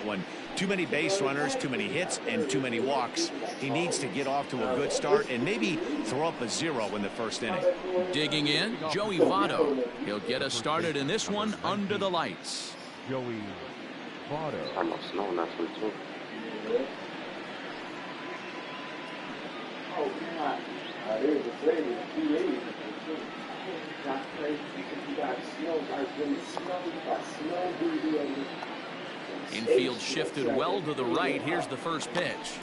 one. Too many base runners, too many hits, and too many walks. He needs to get off to a good start and maybe throw up a 0 in the first inning. Digging in, Joey Votto. He'll get us started in this one under the lights. Joey Votto. I'm not snow last week too. Oh, God. There's a play with 280. Got crazy because you got snow, you got snow. Infield shifted well to the right. Here's the first pitch.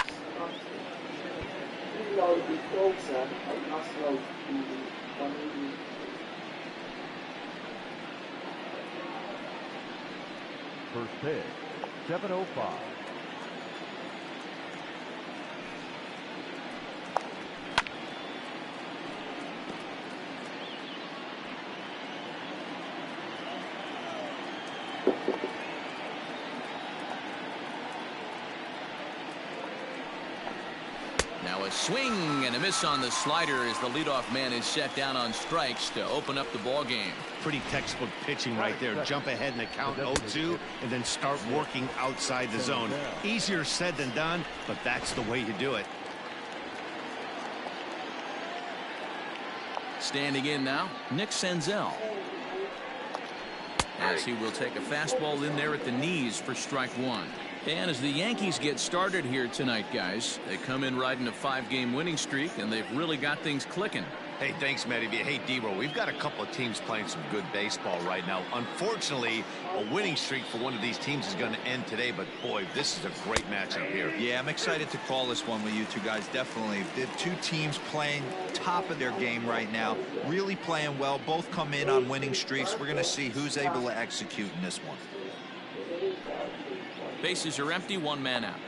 First pitch, 7:05. Now a swing and a miss on the slider as the leadoff man is set down on strikes to open up the ball game. Pretty textbook pitching right there. Jump ahead in the count 0-2 and then start working outside the zone. Easier said than done, but that's the way to do it. Standing in now, Nick Senzel. As he will take a fastball in there at the knees for strike one. And as the Yankees get started here tonight, guys, they come in riding a 5-game winning streak, and they've really got things clicking. Hey, thanks, Matty. Hey, D-Roll, we've got a couple of teams playing some good baseball right now. Unfortunately, a winning streak for one of these teams is going to end today, but boy, this is a great matchup here. Yeah, I'm excited to call this one with you two guys, definitely. The two teams playing top of their game right now, really playing well. Both come in on winning streaks. We're going to see who's able to execute in this one. Bases are empty, one man out.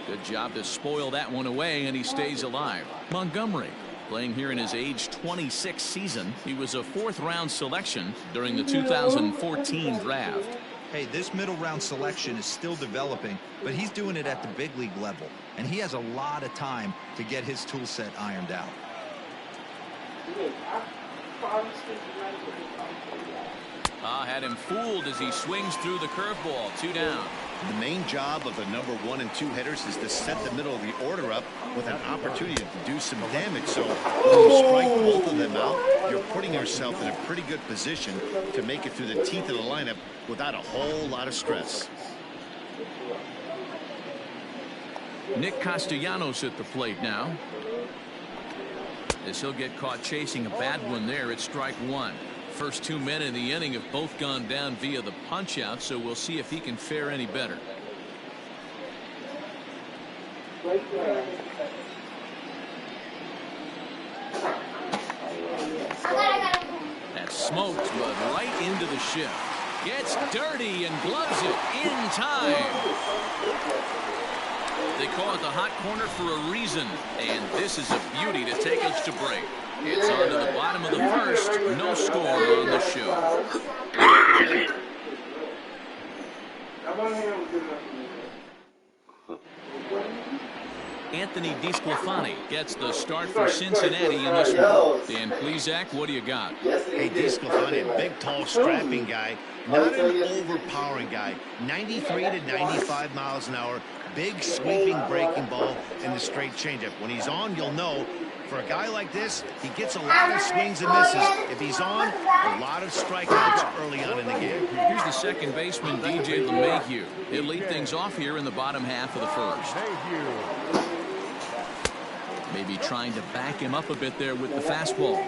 Good job to spoil that one away, and he stays alive. Montgomery, playing here in his age 26 season. He was a 4th-round selection during the 2014 draft. Hey, this middle round selection is still developing, but he's doing it at the big league level, and he has a lot of time to get his tool set ironed out. Had him fooled as he swings through the curveball. 2 down. The main job of the number 1 and 2 hitters is to set the middle of the order up with an opportunity to do some damage. So when you strike both of them out, you're putting yourself in a pretty good position to make it through the teeth of the lineup without a whole lot of stress. Nick Castellanos at the plate now, as he'll get caught chasing a bad one there at strike 1. First 2 men in the inning have both gone down via the punch out, so we'll see if he can fare any better. That's smoked, but right into the shift. Gets dirty and gloves it in time. They call it the hot corner for a reason, and this is a beauty to take us to break. It's on to the bottom of the first. No score on the show. Anthony DeSclafani gets the start for Cincinnati in this one. Dan Plesac, what do you got? Hey, DeSclafani, a big, tall, strapping guy, not an overpowering guy. 93 to 95 miles an hour, big, sweeping breaking ball, and the straight changeup. When he's on, you'll know. For a guy like this, he gets a lot of swings and misses. If he's on, a lot of strikeouts early on in the game. Here's the second baseman, DJ LeMahieu. He'll lead things off here in the bottom half of the first. Maybe trying to back him up a bit there with the fastball.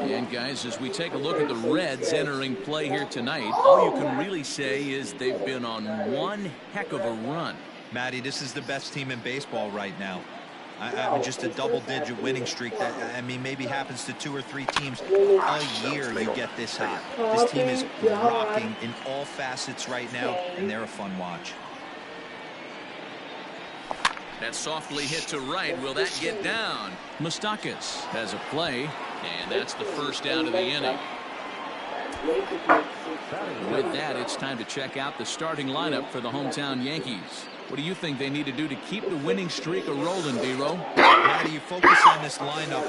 And guys, as we take a look at the Reds entering play here tonight, all you can really say is they've been on one heck of a run. Matty, this is the best team in baseball right now. I mean, just a double-digit winning streak that, I mean, maybe happens to 2 or 3 teams a year you get this hot. This team is rocking in all facets right now, and they're a fun watch. That's softly hit to right. Will that get down? Moustakas has a play, and that's the first out of the inning. With that, it's time to check out the starting lineup for the hometown Yankees. What do you think they need to do to keep the winning streak a-rolling, D-Row? Matty, you focus on this lineup,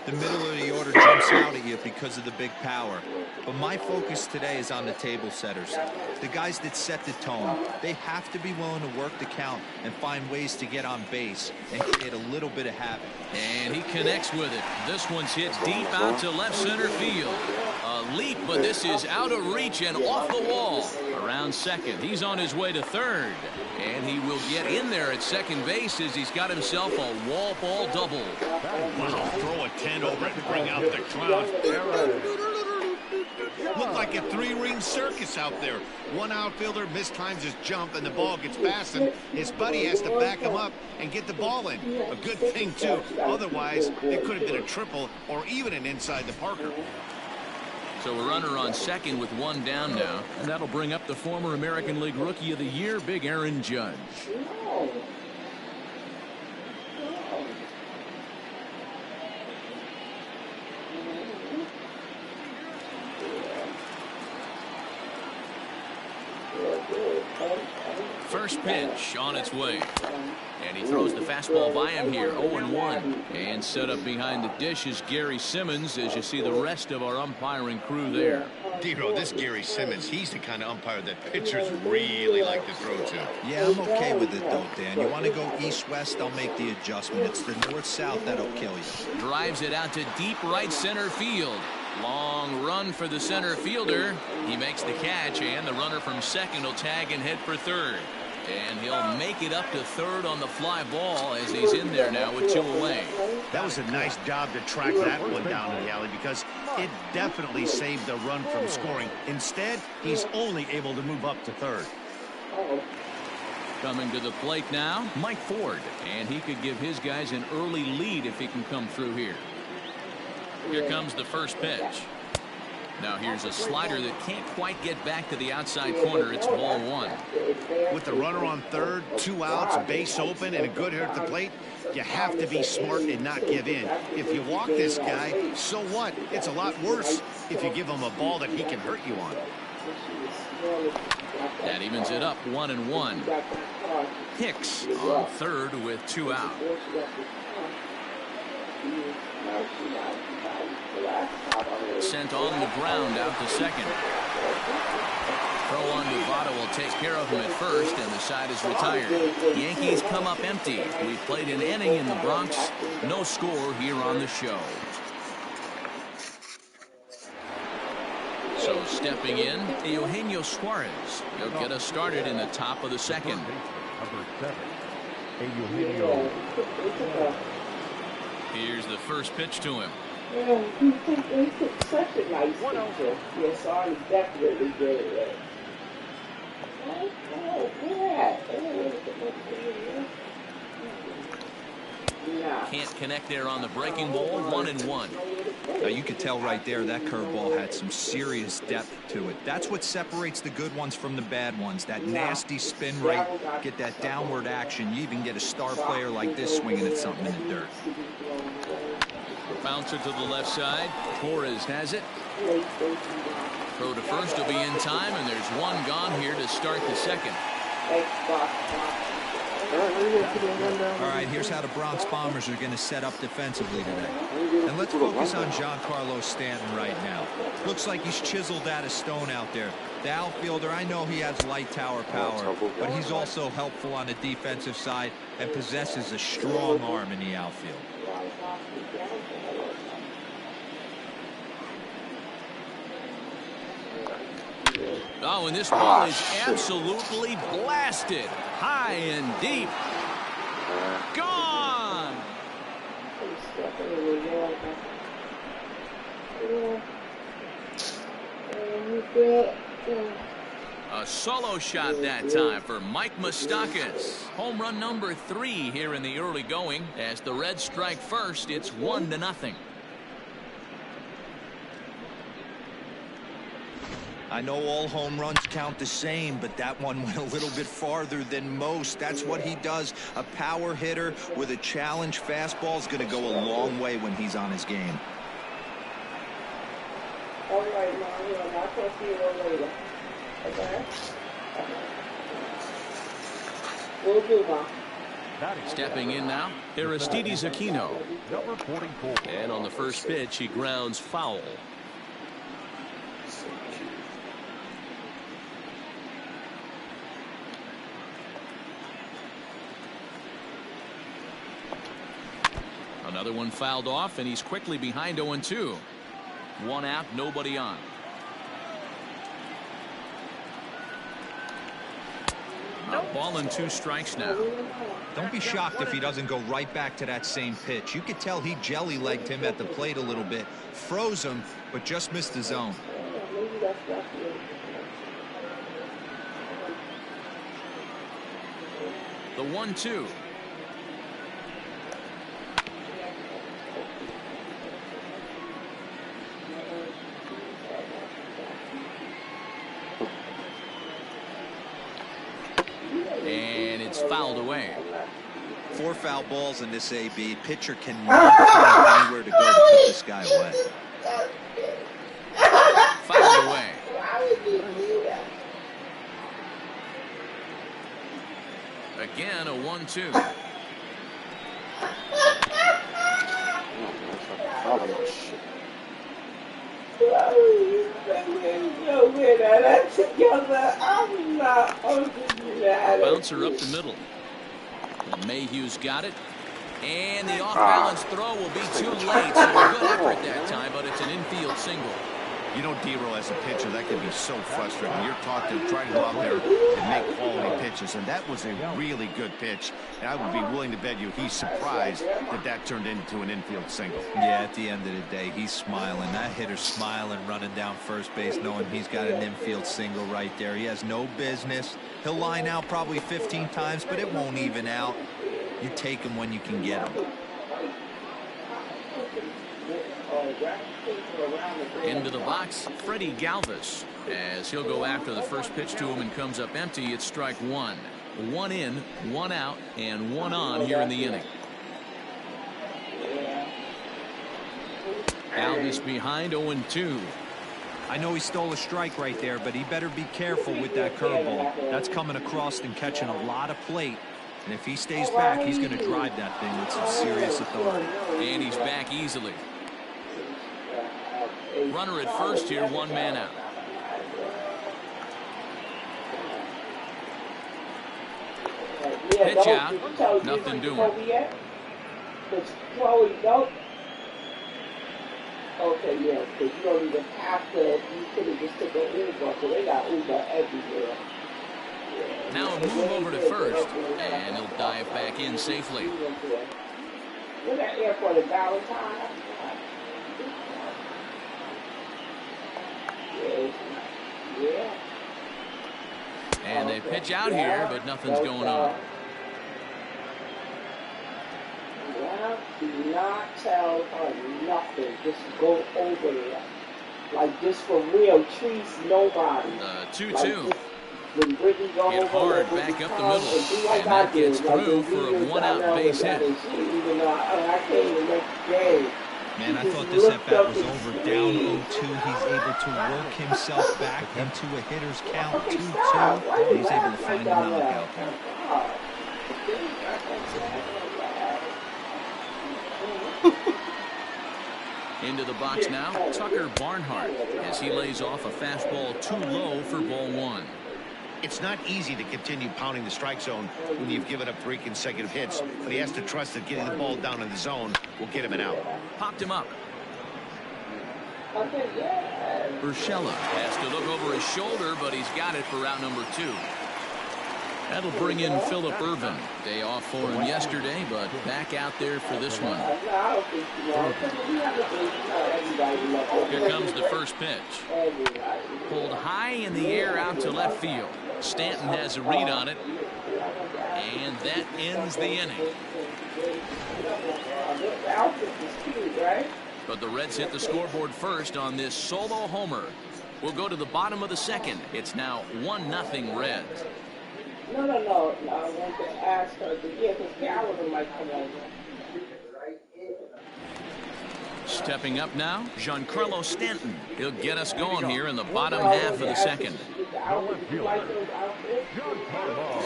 the middle of the order jumps out at you because of the big power. But my focus today is on the table setters, the guys that set the tone. They have to be willing to work the count and find ways to get on base and create a little bit of havoc. And he connects with it. This one's hit deep out to left center field. A leap, but this is out of reach and off the wall. Around second, he's on his way to third. And he will get in there at second base as he's got himself a wall ball double. Wow, throw a 10 over it and bring out the crowd. Look like a three-ring circus out there. One outfielder mistimes his jump and the ball gets past him. His buddy has to back him up and get the ball in. A good thing, too. Otherwise, it could have been a triple or even an inside the Parker. So a runner on second with one down now. And that'll bring up the former American League Rookie of the Year, Big Aaron Judge. First pitch on its way. And he throws the fastball by him here, 0-1. And set up behind the dish is Gary Simmons as you see the rest of our umpiring crew there. D-Row, this Gary Simmons, he's the kind of umpire that pitchers really like to throw to. Yeah, I'm okay with it, though, Dan. You want to go east-west, I'll make the adjustment. It's the north-south that'll kill you. Drives it out to deep right center field. Long run for the center fielder. He makes the catch, and the runner from second will tag and head for third. And he'll make it up to third on the fly ball as he's in there now with two away. That was a nice job to track that one down in the alley because it definitely saved the run from scoring. Instead, he's only able to move up to third. Coming to the plate now, Mike Ford. And he could give his guys an early lead if he can come through here. Here comes the first pitch. Now here's a slider that can't quite get back to the outside corner. It's ball one. With the runner on third, 2 outs, base open, and a good hitter at the plate, you have to be smart and not give in. If you walk this guy, so what? It's a lot worse if you give him a ball that he can hurt you on. That evens it up, 1-1. Hicks on third with 2 out. Sent on the ground out to second. Throw on Nevada will take care of him at first, and the side is retired. Yankees come up empty. We played an inning in the Bronx. No score here on the show. So stepping in, Eugenio Suarez. He'll get us started in the top of the second. Number 7, Eugenio. Here's the first pitch to him. Yeah, he took such a nice picture. Yes, I was definitely good at it. Oh, yeah. Can't connect there on the breaking ball, 1-1. Now you could tell right there that curveball had some serious depth to it. That's what separates the good ones from the bad ones. That nasty spin rate, get that downward action. You even get a star player like this swinging at something in the dirt. Bouncer to the left side. Torres has it. Throw to first will be in time, and there's one gone here to start the second. All right, here's how the Bronx Bombers are going to set up defensively today. And let's focus on Giancarlo Stanton right now. Looks like he's chiseled out of stone out there. The outfielder, I know he has light tower power, but he's also helpful on the defensive side and possesses a strong arm in the outfield. Oh, and this ball is absolutely blasted. High and deep. Gone! A solo shot that time for Mike Moustakas. Home run number 3 here in the early going. As the Reds strike first, it's 1-0. I know all home runs count the same, but that one went a little bit farther than most. That's what he does. A power hitter with a challenge fastball is going to go a long way when he's on his game. All right, Mom, I'll talk to you later. Okay? Will do, Ma. Stepping in now, Aristides Aquino. Number 44. And on the first pitch, he grounds foul. Another one fouled off, and he's quickly behind 0-2. One out, nobody on. A ball and 2 strikes now. Don't be shocked if he doesn't go right back to that same pitch. You could tell he jelly-legged him at the plate a little bit, froze him, but just missed the zone. The 1-2. And it's fouled away. 4 foul balls in this AB. Pitcher cannot find anywhere to go to put this guy away. Fouled away. Again, a 1-2. Bouncer up the middle. Mayhew's got it. And the off-balance throw will be too late. So a good effort that time, but it's an infield single. You know, D-Roll, as a pitcher, that can be so frustrating. You're taught to try to go out there and make quality pitches, and that was a really good pitch. And I would be willing to bet you he's surprised that that turned into an infield single. Yeah, at the end of the day, he's smiling. That hitter's smiling, running down first base, knowing he's got an infield single right there. He has no business. He'll line out probably 15 times, but it won't even out. You take him when you can get him. Into the box, Freddie Galvis, as he'll go after the first pitch to him and comes up empty. It's strike 1. 1 in, 1 out, and 1 on here in the inning. Galvis behind 0-2. I know he stole a strike right there, but he better be careful with that curveball. That's coming across and catching a lot of plate. And if he stays back, he's going to drive that thing with some serious authority. And he's back easily. Runner at first here, 1 man out. Pitch out, nothing doing. Okay, yeah, because you don't even have to, you could have just took an Uber, so they got Uber everywhere. Now a move over to first, and he'll dive back in safely. Where's that airport in Valentine? Yeah. And they pitch out here, but nothing's going on. Do not tell her nothing. Just go over there. Like, just for real, trees nobody. 2-2. Hit hard back up the middle. And that gets through for a 1-out base hit. Man, I thought this at-bat was over. Down 0-2. He's able to work himself back into a hitter's count 2-2. He's able to find the knockout there. Into the box now, Tucker Barnhart, as he lays off a fastball too low for ball 1. It's not easy to continue pounding the strike zone when you've given up 3 consecutive hits, but he has to trust that getting the ball down in the zone will get him an out. Popped him up. Urshela has to look over his shoulder, but he's got it for out number 2. That'll bring in Phillip Ervin. Day off for him yesterday, but back out there for this one. Here comes the first pitch. Pulled high in the air out to left field. Stanton has a read on it, and that ends the inning. But the Reds hit the scoreboard first on this solo homer. We'll go to the bottom of the second. It's now 1-0 Reds. No. I want to ask her, because Calvin might come over. Stepping up now, Giancarlo Stanton. He'll get us going here in the bottom half of the second. outfits. You like those outfits? John Carlo.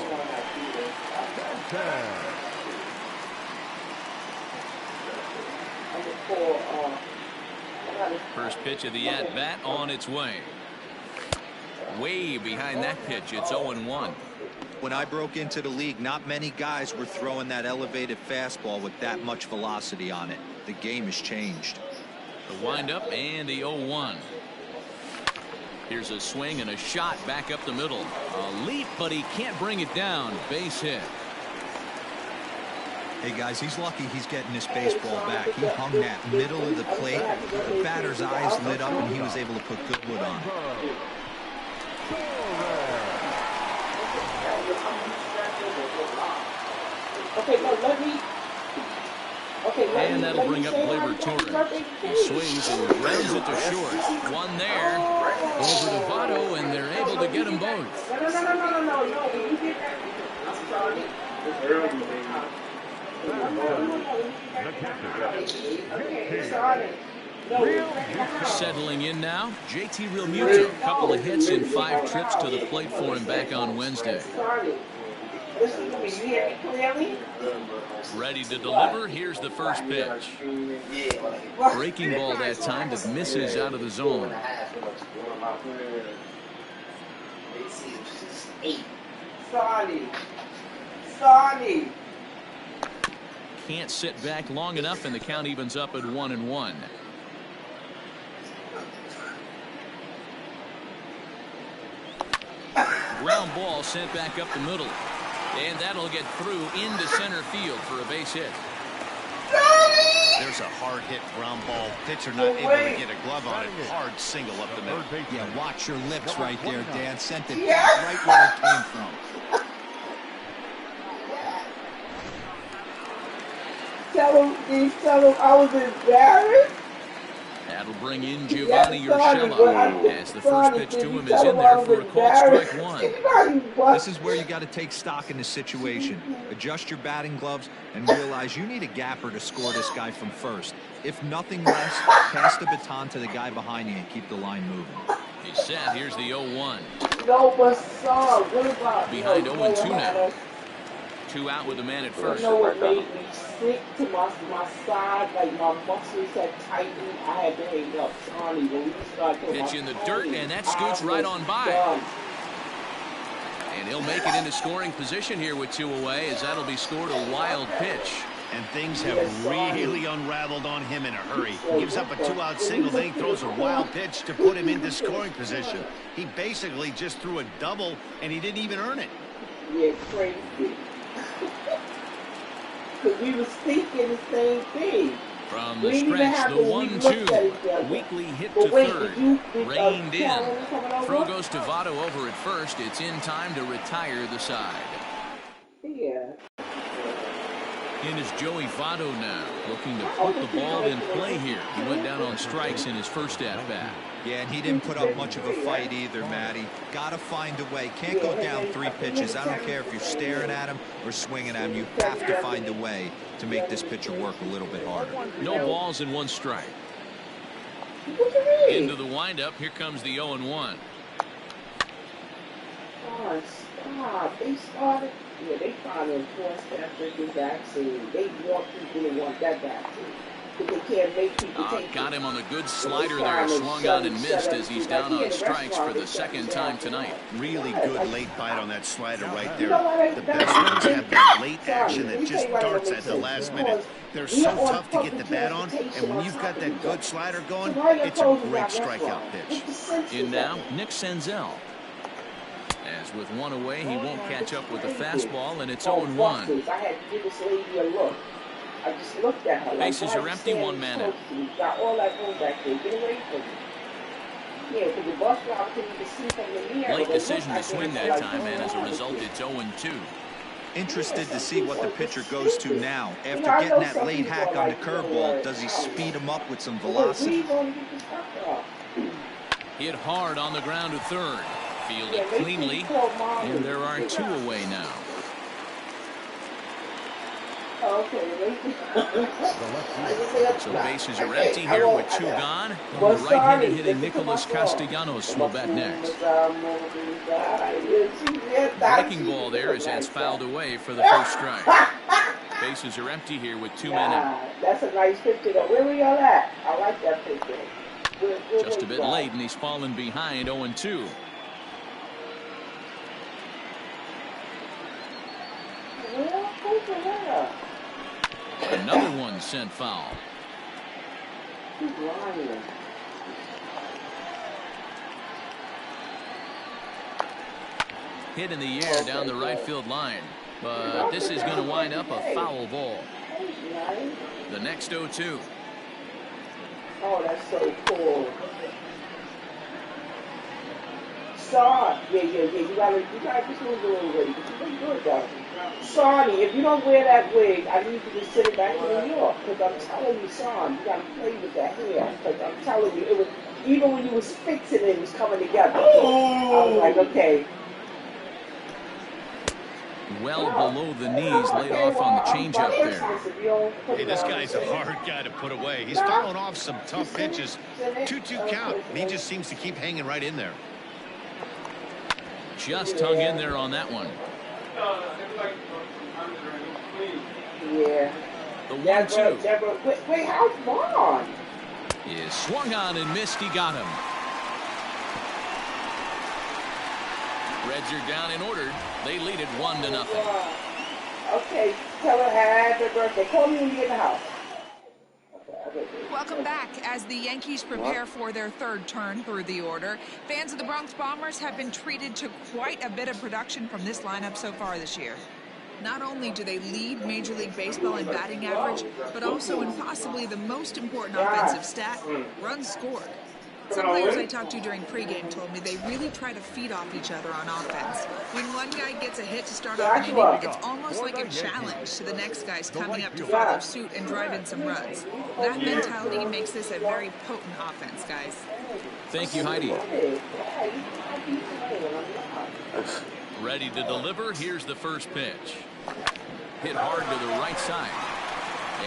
10. First pitch of the at-bat on its way. Way behind that pitch. It's 0-1. When I broke into the league, not many guys were throwing that elevated fastball with that much velocity on it. The game has changed. The windup and the 0-1. Here's a swing and a shot back up the middle. A leap, but he can't bring it down. Base hit. Hey guys, he's lucky he's getting this baseball back. He hung that middle of the plate. The batter's eyes lit up and he was able to put good wood on it. And that'll bring up Gleyber Torres. He swings and grounds it to short. One there. Over to Votto, and they're able to get them both. Settling in now, JT Realmuto. Couple of hits in 5 trips to the plate for him back on Wednesday. Ready to deliver. Here's the first pitch. Breaking ball that time that misses out of the zone. Can't sit back long enough, and the count evens up at 1-1. Ground ball sent back up the middle. And that'll get through into center field for a base hit. There's a hard hit ground ball. Pitcher not able to get a glove on it. Hard single up the middle. Yeah, watch your lips right there, Dan. Sent it back right where it came from. Tell him I was embarrassed. That'll bring in Giovanni Urshela as the first pitch to him is in there for a called strike one. This is where you got to take stock in the situation. Adjust your batting gloves and realize you need a gapper to score this guy from first. If nothing less, pass the baton to the guy behind you and keep the line moving. He's set. Here's the 0-1. No, but son, what about behind 0-2 now. 2 out with the man at first. You know what made me sick to my side, like my muscles had tightened. I had to hang up Sonny when we started. Pitch in the dirt, and that scoots right on by. And he'll make it into scoring position here with 2 away, as that'll be scored a wild pitch. And things have really unraveled on him in a hurry. He gives up a 2-out single, then he throws a wild pitch to put him into scoring position. He basically just threw a double, and he didn't even earn it. Yeah, crazy. Because we was thinking the same thing. From the stretch, the 1-2. Weekly hit to third. Reined in. Throw goes to Votto over at first. It's in time to retire the side. Yeah. In is Joey Votto now, looking to put the ball in play here. He went down on strikes in his first at-bat. Yeah, and he didn't put up much of a fight either, Matty. Got to find a way. Can't go down 3 pitches. I don't care if you're staring at him or swinging at him. You have to find a way to make this pitcher work a little bit harder. No balls and 1 strike. Into the windup. Here comes the 0-1. Oh, stop. They started. Yeah, they trying to enforce that freaking vaccine. They want people to want that vaccine. But they can't make people take got him on the good slider there. Swung on and missed as he's down on strikes for the 2nd time tonight. Really good late bite on that slider right there. The best ones have that late action that just darts at the last minute. They're so tough to get the bat on, and when you've got that good slider going, it's a great strikeout pitch. In now, Nick Senzel. As with 1 away, he won't catch up with the fastball, and it's 0-1. I had to give this lady a look. I just looked at her. Bases are empty, 1 man out. Got all that room back there. Get away from me. Yeah, because the bus driver couldn't even see from the mirror. Late decision to swing that time, and as a result, it's 0-2. Interested to see what the pitcher goes to now. After getting that late hack on the curveball, does he speed him up with some velocity? Hit hard on the ground to third. Fielded cleanly, and there are 2 away now. Okay. So bases are empty here with 2 gone. The right-handed hitting Nicholas Castellanos will bat next. Breaking ball there as that's fouled away for the first strike. Bases are empty here with 2 men in. That's a nice picture though. Where were y'all at? I like that picture. Just a bit late, and he's fallen behind 0-2. Another one sent foul. Hit in the air down the right field line. But this is going to wind up a foul ball. The next 0-2. Oh, that's so cool. Son, yeah. You gotta just move a little bit. You look good though. Sonny, if you don't wear that wig, I need you to send it back to New York. Because I'm telling you, son, you gotta play with that hair. Because I'm telling you, it was even when you was fixing it, it was coming together. I was like, okay. Well below the knees, laid off on the changeup there. Hey, this guy's a hard guy to put away. He's fouling off some tough pitches. 2-2 count. He just seems to keep hanging right in there. Just hung in there on that one. Yeah. The 1-2. Wait, how's Vaughn? Is swung on and missed. He got him. Reds are down and ordered. They lead it 1-0. Okay, tell her happy birthday. Call me when you get in the house. Welcome back. As the Yankees prepare for their third turn through the order, fans of the Bronx Bombers have been treated to quite a bit of production from this lineup so far this year. Not only do they lead Major League Baseball in batting average, but also in possibly the most important offensive stat, runs scored. Some players I talked to during pregame told me they really try to feed off each other on offense. When one guy gets a hit to start off an inning, it's almost like a challenge to the next guys coming up to follow suit and drive in some runs. That mentality makes this a very potent offense, guys. Thank you, Heidi. Ready to deliver. Here's the first pitch. Hit hard to the right side.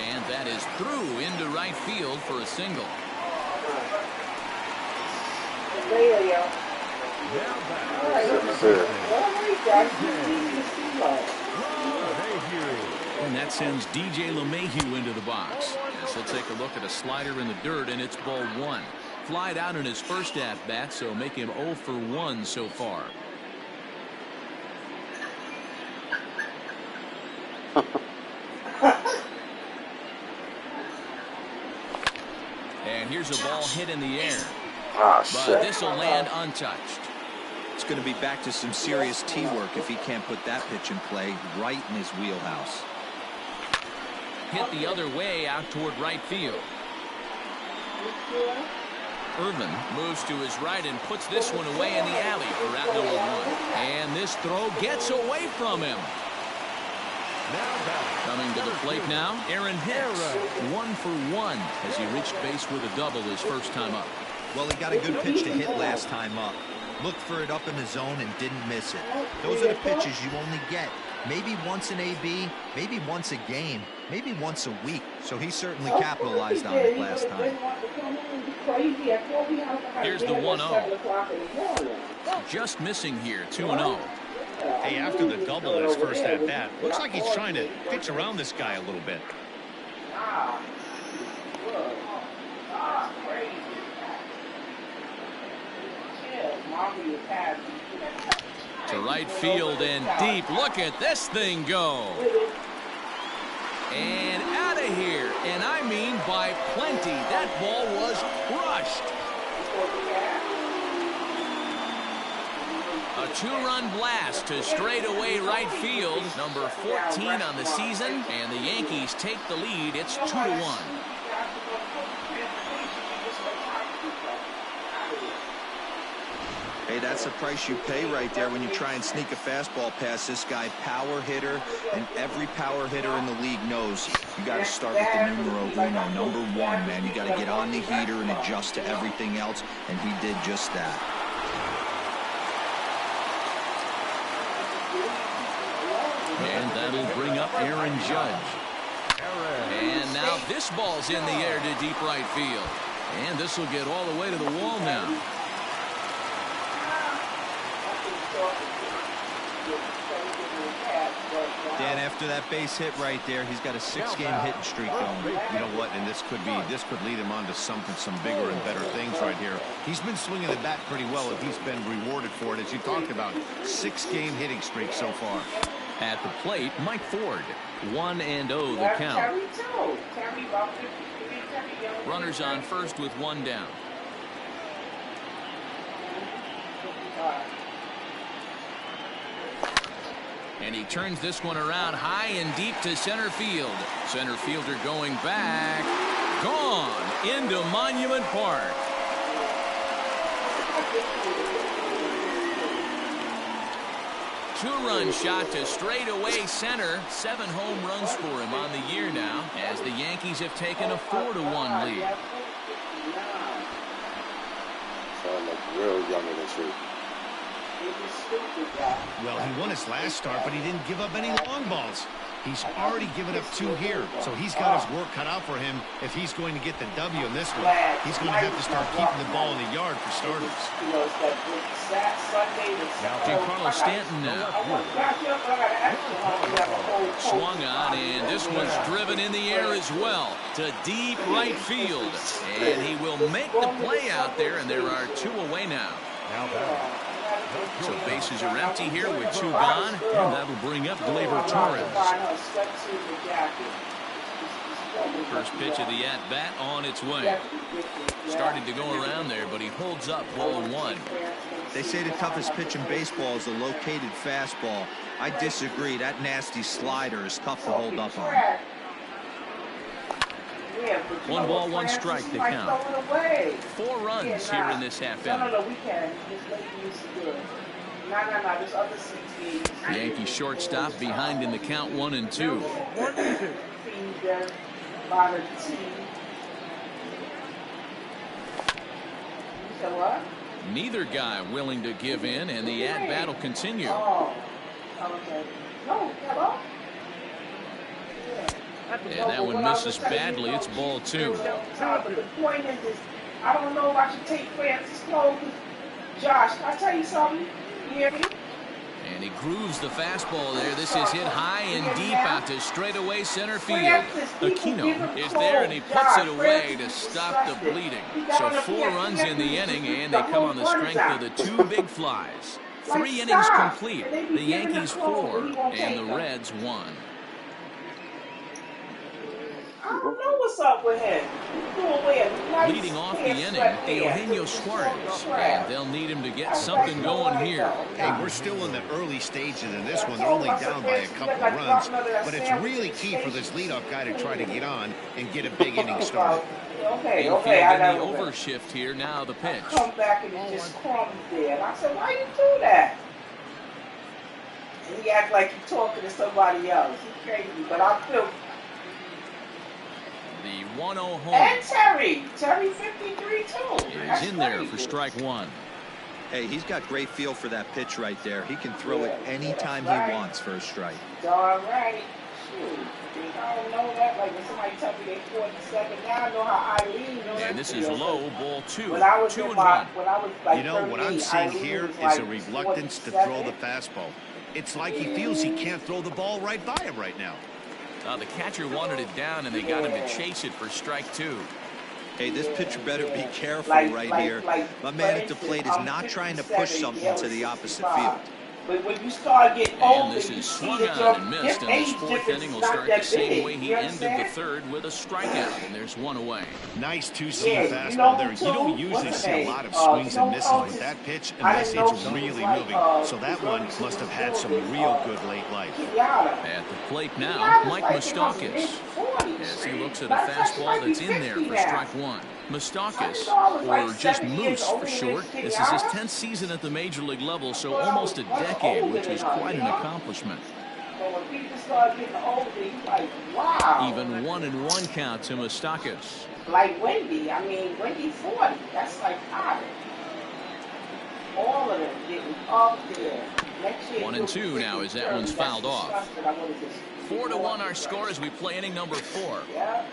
And that is through into right field for a single. And that sends DJ LeMahieu into the box. Yes, he'll take a look at a slider in the dirt, and it's ball 1. Flied out in his first at-bat, so make him 0 for 1 so far. And here's a ball hit in the air. But this will land untouched. It's going to be back to some serious tee work if he can't put that pitch in play right in his wheelhouse. Hit the other way out toward right field. Irvin moves to his right and puts this one away in the alley for out number 1. And this throw gets away from him. Coming to the plate now, Aaron Hicks. 1 for 1 as he reached base with a double his first time up. Well, he got a good pitch to hit last time up. Looked for it up in the zone and didn't miss it. Those are the pitches you only get. Maybe once an AB, maybe once a game, maybe once a week. So he certainly capitalized on it last time. Here's the 1-0. Just missing here, 2-0. Hey, after the double in his first at-bat, looks like he's trying to pitch around this guy a little bit. To right field and deep. Look at this thing go. And out of here. And I mean by plenty. That ball was crushed. A 2-run blast to straightaway right field. Number 14 on the season. And the Yankees take the lead. It's 2-1. Hey, that's the price you pay right there when you try and sneak a fastball past this guy. Power hitter, and every power hitter in the league knows you got to start with the numero uno, number 1, man. You got to get on the heater and adjust to everything else, and he did just that. And that'll bring up Aaron Judge. And now this ball's in the air to deep right field. And this will get all the way to the wall now. Dan, after that base hit right there, he's got a 6-game hitting streak going. You know what? And this could lead him on to some bigger and better things right here. He's been swinging the bat pretty well, and he's been rewarded for it, as you talked about. 6-game hitting streak so far. At the plate, Mike Ford. 1-0 the count. Runners on first with one down. And he turns this one around high and deep to center field. Center fielder going back. Gone into Monument Park. Two-run shot to straightaway center. 7 home runs for him on the year now, as the Yankees have taken a 4-1 lead. Sound like real young in the street. Well, he won his last start, but he didn't give up any long balls. He's already given up 2 here, so he's got his work cut out for him if he's going to get the W in this one. He's going to have to start keeping the ball in the yard for starters. Giancarlo Stanton now. Swung on, and this one's driven in the air as well to deep right field. And he will make the play out there, and there are 2 away now. So bases are empty here with 2 gone, and that'll bring up Gleyber Torres. First pitch of the at-bat on its way. Started to go around there, but he holds up ball 1. They say the toughest pitch in baseball is a located fastball. I disagree. That nasty slider is tough to hold up on. 1 ball, 1 strike to count. 4 runs here in this half inning. Yankee shortstop behind in the count 1-2. Neither guy willing to give in, and the at-bat will continue. And that one misses badly. It's ball 2. But the point is, I don't know if I should take Francis Cole. Josh, can I tell you something? You hear me? And he grooves the fastball there. This is hit high and deep out to straightaway center field. Aquino is there, and he puts it away to stop the bleeding. So 4 runs in the inning, and they come on the strength of the 2 big flies. 3 innings complete. The Yankees 4 and the Reds 1. I don't know what's up with him. Leading off the inning, Eugenio Suarez, and they'll need him to get something going here. Hey, we're still in the early stages in this one. They're only down by a couple of runs, but it's really key for this leadoff guy to try to get on and get a big inning started. Infield in the overshift here. Now the pitch. Come back and he just crumbs there. And I said, why you do that? And he act like he's talking to somebody else. He's crazy, but I feel. The 1-0 home. And Terry 53 too. He's in there for strike 1. Hey, he's got great feel for that pitch right there. He can throw it anytime he wants for a strike. All right. Shoot. I don't know that. Like when somebody tell me they 47, now I know how Eileen knows. And this is low, ball 2. 2-1. You know, what I'm seeing here is a reluctance to throw the fastball. It's like he feels he can't throw the ball right by him right now. The catcher wanted it down, and they got him to chase it for strike 2. Hey, this pitcher better be careful right here. My man at the plate is not trying to push something to the opposite field. But when you start getting older, and this is swung on and missed, and this 4th inning will start the same way he ended the 3rd with a strikeout, and there's 1 away. Nice 2-seam fastball there. You don't usually see a lot of swings and misses with that pitch unless it's really moving. So that one must have had some real good late life. At the plate now, Mike Moustakas, as he looks at a fastball that's in there for strike 1. Moustakas, or just Moose for short, this is his 10th season at the major league level, so almost a decade, which is quite an accomplishment. Even 1-1 count to Moustakas. Like Wendy, I mean, Wendy 40, that's like 5. All of them getting up there. 1-2 now as that one's fouled off. 4-1 our score as we play inning number 4. Yeah.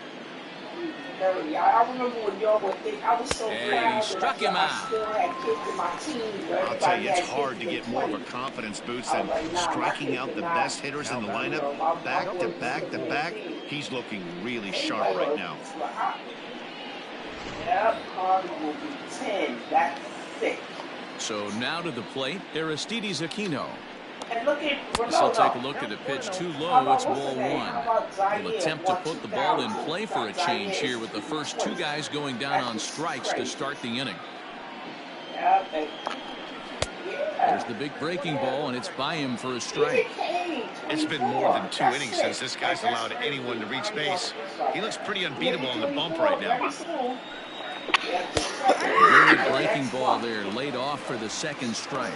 I remember when y'all would think I was so proud he struck him out. I still had kids in my team. I'll tell you, it's hard to get more of a confidence boost than striking out the best hitters in the lineup. Back to back to back. He's looking really sharp right now. Yep, Carter will be 10. That's 6. So now to the plate, Aristides Aquino. And look at This will take a look at a pitch too low. It's ball 1. He'll attempt to put the ball in play for a change here with the first 2 guys going down on strikes to start the inning. There's the big breaking ball, and it's by him for a strike. It's been more than 2 innings since this guy's allowed anyone to reach base. He looks pretty unbeatable on the bump right now. Good breaking ball there, laid off for the second strike.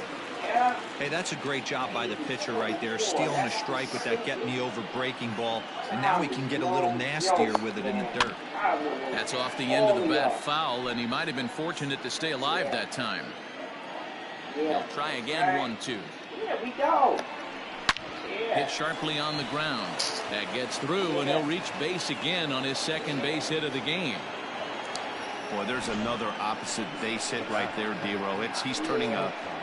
Hey, that's a great job by the pitcher right there, stealing a strike with that get-me-over breaking ball, and now he can get a little nastier with it in the dirt. That's off the end of the bat foul, and he might have been fortunate to stay alive that time. He'll try again, 1-2. Here we go. Hit sharply on the ground. That gets through, and he'll reach base again on his second base hit of the game. Boy, there's another opposite base hit right there, D-Row. He's turning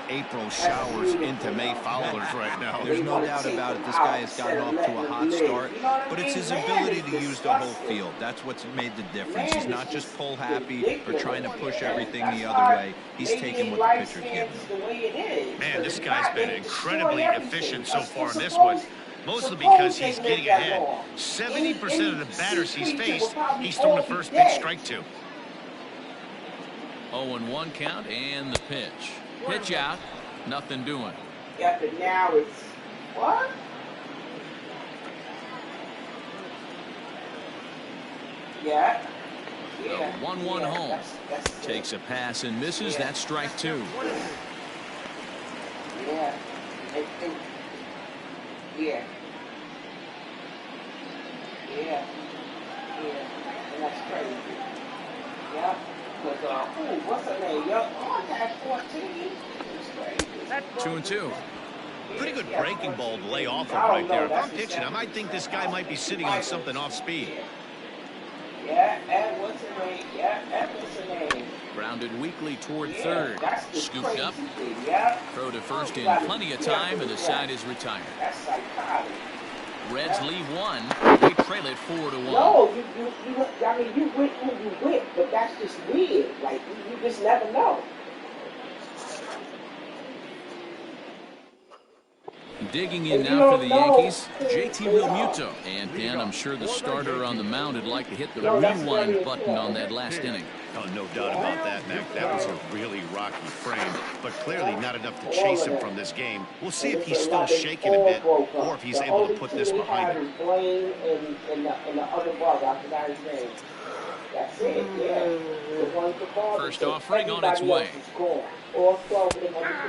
April showers into May foulers right now. There's no doubt about it. This guy has gotten off to a hot start, but it's his ability to use the whole field. That's what's made the difference. He's not just pull happy or trying to push everything the other way. He's taking what the pitcher's giving him. Man, this guy's been incredibly efficient so far in this one. Mostly because he's getting ahead. 70% of the batters he's faced, he's thrown the first pitch strike to. 0-1 count and the pitch. Pitch out, nothing doing. Yeah, but now it's what? Yeah. The 1-1 home. Takes a pass and misses. That's strike 2. Yeah. Yeah. Yeah. And that's crazy. Yeah. What's her name? Oh, that's 14. 2-2. Pretty good breaking ball to lay off of right there. If I'm pitching, I might think this guy might be sitting on something off speed. Yeah, and what's her name? Yeah, and what's her name? Grounded weakly toward third. Scooped up. Throw to first in plenty of time, and the side is retired. That's psychotic. Reds lead 1. They trail it 4-1. No, I mean, you win who you win, but that's just weird. Like, you just never know. Digging in now for the Yankees, JT Realmuto. And Dan, I'm sure the starter on the mound would like to hit the rewind button on that last inning. Oh, no doubt about that, Mac. That was a really rocky frame, but clearly not enough to chase him from this game. We'll see if he's still shaking a bit or if he's able to put this behind him. First offering on its way.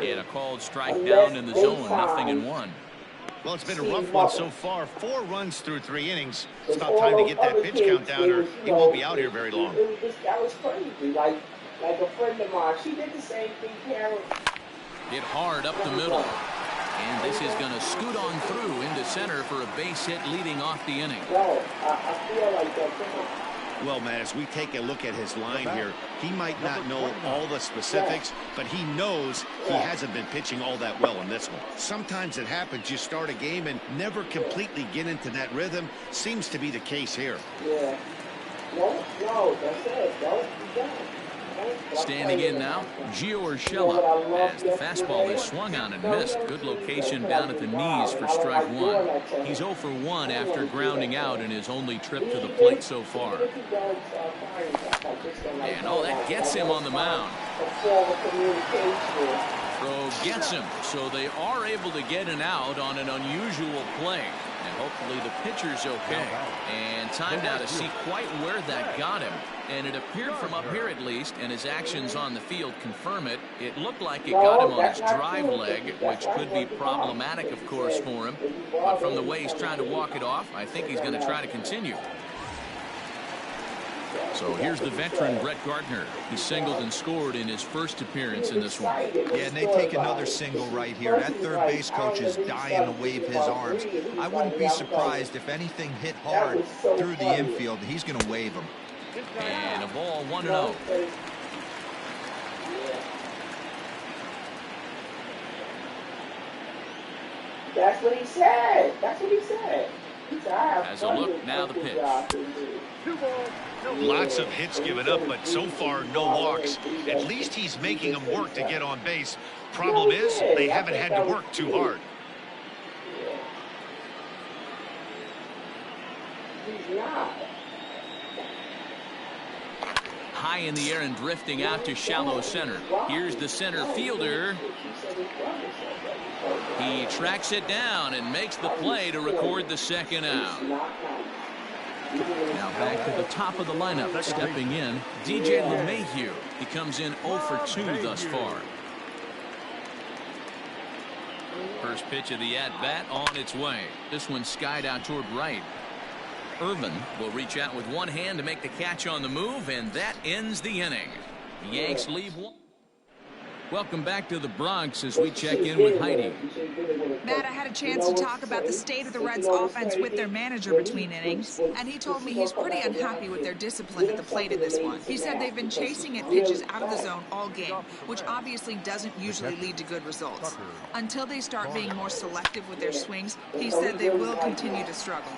And a called strike down in the zone, 0-1. Well, it's been a rough one so far. 4 runs through 3 innings. It's about time to get that pitch count down or he won't be out here very long. That was crazy. Like a friend of mine, she did the same thing, Karen. Hit hard up the middle. And this is going to scoot on through into center for a base hit leading off the inning. No, I feel like that. Well, man, as we take a look at his line here, he might not know all the specifics, but he knows he hasn't been pitching all that well in this one. Sometimes it happens. You start a game and never completely get into that rhythm. Seems to be the case here. Yeah. No, that's it. Don't. Standing in now, Gio Urshela, as the fastball is swung on and missed. Good location down at the knees for strike 1. He's 0 for 1 after grounding out in his only trip to the plate so far. And that gets him on the mound. Throw gets him, so they are able to get an out on an unusual play. And hopefully the pitcher's okay. And time now to see quite where that got him. And it appeared from up here at least, and his actions on the field confirm it. It looked like it got him on his drive leg, which could be problematic, of course, for him. But from the way he's trying to walk it off, I think he's going to try to continue. So here's the veteran Brett Gardner. He singled and scored in his first appearance in this one. Yeah, and they take another single right here. That third base coach is dying to wave his arms. I wouldn't be surprised if anything hit hard through the infield. He's going to wave them. And a ball 1-0. That's what he said. That's what he said. As a look, now the pitch. Lots of hits given up, but so far no walks. At least he's making them work to get on base. Problem is, they haven't had to work too hard. He's not. High in the air and drifting out to shallow center. Here's the center fielder. He tracks it down and makes the play to record the second out. Now back to the top of the lineup. Stepping in, DJ LeMahieu. He comes in 0 for 2 thus far. First pitch of the at-bat on its way. This one skied out toward right. Irvin will reach out with one hand to make the catch on the move, and that ends the inning. The Yanks leave one. Welcome back to the Bronx as we check in with Heidi. Matt, I had a chance to talk about the state of the Reds offense with their manager between innings, and he told me he's pretty unhappy with their discipline at the plate in this one. He said they've been chasing at pitches out of the zone all game, which obviously doesn't usually lead to good results. Until they start being more selective with their swings, he said they will continue to struggle.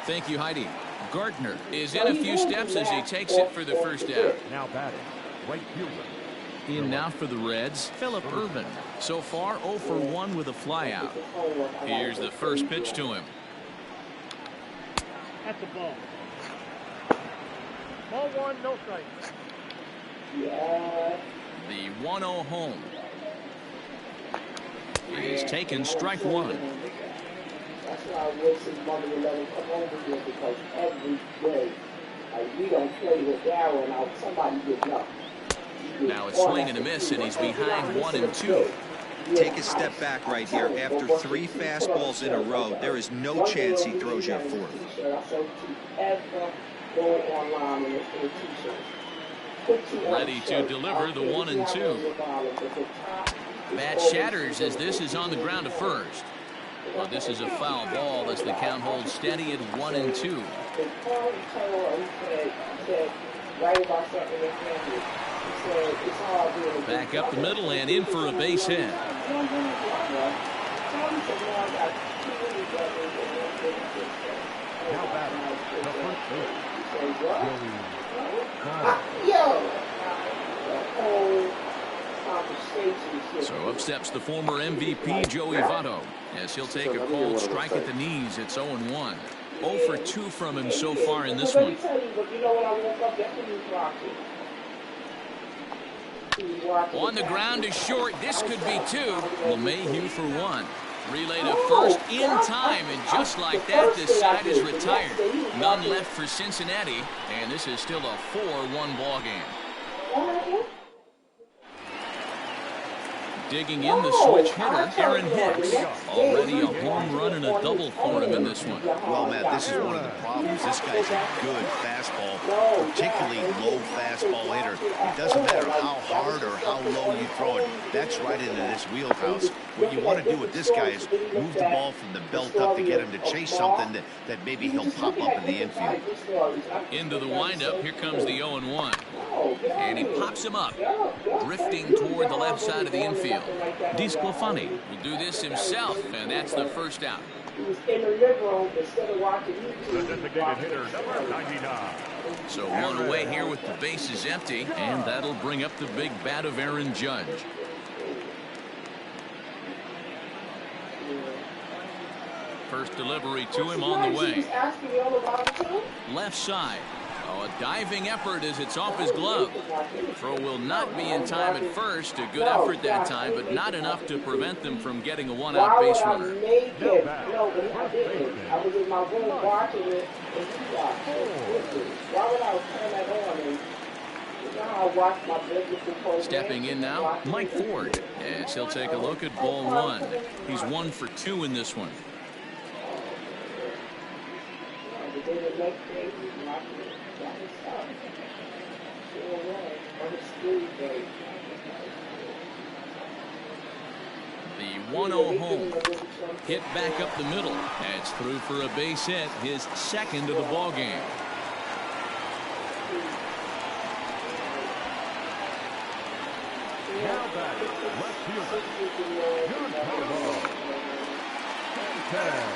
Thank you, Heidi. Gardner is in a few steps as he takes it for the first out. Now batting, right fielder. In now for the Reds, Phillip Irvin. So far, 0 for 1 with a flyout. Here's the first pitch to him. At the ball. Ball 1, no strike. The 1-0 home. He's taken strike 1. That's why I wish his mother would let him come over here, because every day, we don't play with Darryl, and somebody gets up. Now it's swing and a miss, and he's behind 1 and 2. Take a step back right here. After 3 fastballs in a row, there is no chance he throws you a fourth. Ready to deliver the 1 and 2. Bat shatters as this is on the ground to first. Well, this is a foul ball as the count holds steady at 1 and 2. Back up the middle and in for a base hit. Now batting, the first base. So up steps the former MVP Joey Votto as he'll take a cold strike at the knees. It's 0-1. 0 for 2 from him so far in this one. On the ground is short. This could be 2. LeMahieu for 1. Relay to first in time, and just like that, this side is retired. None left for Cincinnati, and this is still a 4-1 ball game. Digging in the switch hitter, Aaron Hicks. Already a home run and a double for him in this one. Well, Matt, this is one of the problems. This guy's a good fastball, particularly low fastball hitter. It doesn't matter how hard or how low you throw it. That's right into this wheelhouse. What you want to do with this guy is move the ball from the belt up to get him to chase something that maybe he'll pop up in the infield. Into the windup, here comes the 0-1. And he pops him up, drifting toward the left side of the infield. DeSclafani will do this himself, and that's the first out. The designated hitter, number 99. So one away here with the bases empty, and that'll bring up the big bat of Aaron Judge. First delivery to him on the way. Left side. Oh, a diving effort as it's off his glove. Throw will not be in time at first. A good effort that time, but not enough to prevent them from getting a one-out base runner. Stepping in now, Mike Ford, as he'll take a look at ball 1. He's 1 for 2 in this one. then the next day we watch it. That was tough. Sure was. On the school day. The 1-0 home. Hit back up the middle. That's through for a base hit, his second of the ball game. Now back, left fielder, Giancarlo Stanton.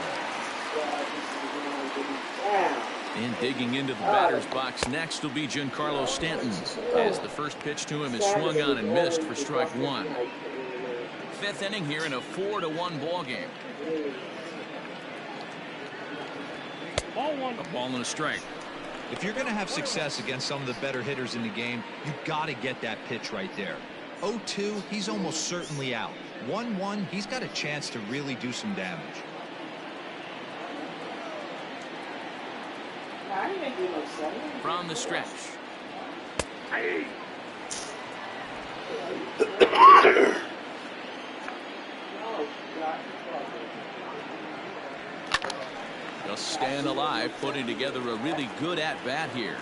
And digging into the batter's box next will be Giancarlo Stanton, as the first pitch to him is swung on and missed for strike one. Fifth inning here in a 4-1 ball game. A ball and a strike. If you're going to have success against some of the better hitters in the game, you've got to get that pitch right there. 0-2, he's almost certainly out. 1-1, he's got a chance to really do some damage. From the stretch. Just staying alive, putting together a really good at-bat here.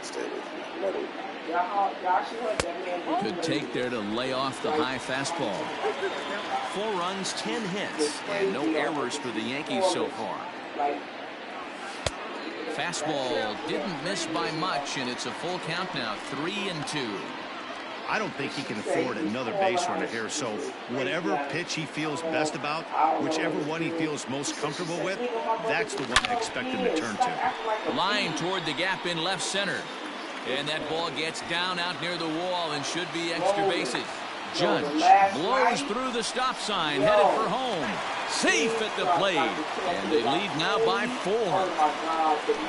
Stay with me. Good take there to lay off the high fastball. 4 runs, 10 hits, and no errors for the Yankees so far. Fastball didn't miss by much, and it's a full count now, 3-2. I don't think he can afford another base runner here, so whatever pitch he feels best about, whichever one he feels most comfortable with, that's the one I expect him to turn to. Line toward the gap in left center. And that ball gets down out near the wall and should be extra bases. Judge blows through the stop sign, headed for home. Safe at the plate. And they lead now by 4.